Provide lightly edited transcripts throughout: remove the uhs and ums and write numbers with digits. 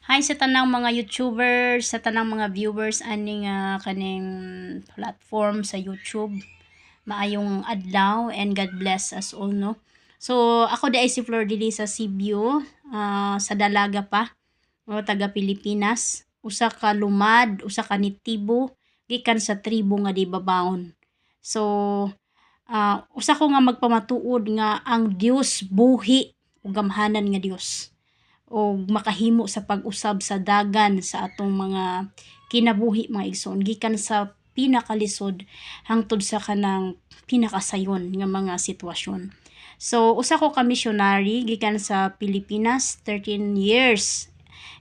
Hi sa tanang mga YouTubers, sa tanang mga viewers aning kaning platform sa YouTube. Maayong adlaw and God bless us all, no. So ako di ay si Flor dili sa Cebu, sa dalaga pa, o taga Pilipinas. Usa ka lumad, usa ka nitibo gikan sa tribo nga di babawon. So usa ko nga magpamatuod nga ang Dios buhi ug gamhanan nga Dios o makahimo sa pag-usab sa dagan sa atong mga kinabuhi mga igsoon gikan sa pinakalisod hangtod sa kanang pinakasayon nga mga sitwasyon. So usa ko ka missionary gikan sa Pilipinas, 13 years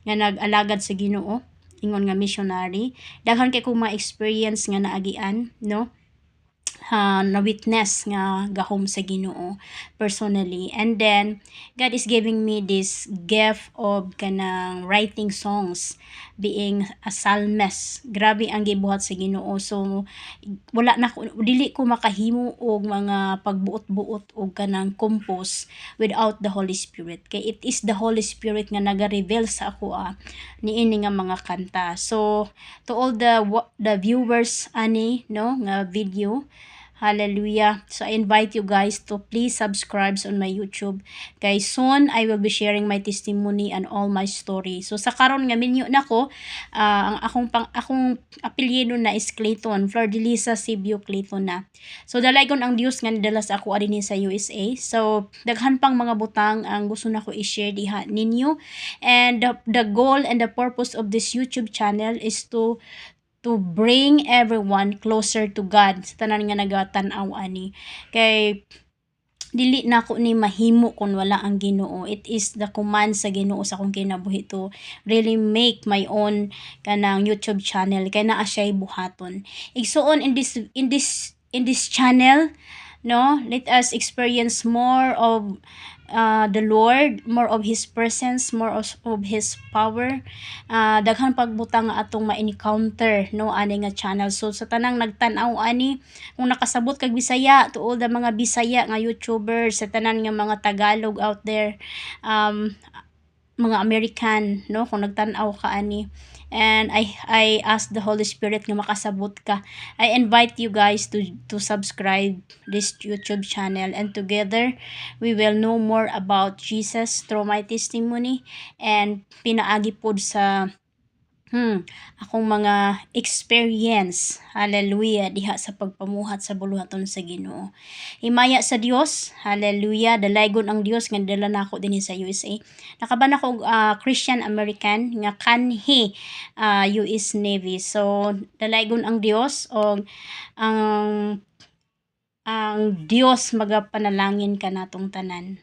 nga nag-alagad sa Ginoo ingon nga missionary. Daghan kay kong mga experience nga naagian, no, na witness nga gahom sa Ginoo personally. And then God is giving me this gift of kanang writing songs, being a psalmist. Grabe ang gibuhat sa Ginoo. So wala na ko, dili ko makahimo og mga pagbuot-buot og kanang compose without the Holy Spirit. Kay it is the Holy Spirit nga naga-reveal sa ako niini nga mga kanta. So to all the viewers ani, no, nga video, hallelujah. So I invite you guys to please subscribe on my YouTube. Guys, soon I will be sharing my testimony and all my story. So sa karon nga minyo nako, ang akong apelyido na is Clayton, Flor de Lisa Cebu Clayton na. So dalaygon ang Dios nga nidala sa ako adin sa USA. So daghan pang mga butang ang gusto nako i-share diha ninyo. And the goal and the purpose of this YouTube channel is to bring everyone closer to God sa tanan nga nagatan-aw ani. Kay dili na ko ni mahimo kung wala ang Ginoo. It is the command sa Ginoo sa akong kinabuhi to really make my own kanang YouTube channel kay naa siya buhaton. Igsuon in this channel, no, let us experience more of the Lord, more of His presence, more of His power. Daghan pagbutang nga atong ma-encounter, no, ani nga channel. So sa tanang nagtan-aw ani, kung nakasabot kag Bisaya, to all the mga Bisaya nga YouTubers, sa tanan nga mga Tagalog out there, mga American, no, kung nagtan-aw ka ani, and I ask the Holy Spirit nga makasabot ka. I invite you guys to subscribe this YouTube channel, and together we will know more about Jesus through my testimony and pinaagi pod sa akong mga experience, hallelujah, diha sa pagpamuhat sa buluhaton sa Ginoo. Himaya sa Dios, hallelujah, dalaygon ang Dios nga dala nako dinhi sa USA. Nakabana ko Christian American nga kanhi US Navy. So dalaygon ang Dios og ang Dios magapanalangin ka natong tanan.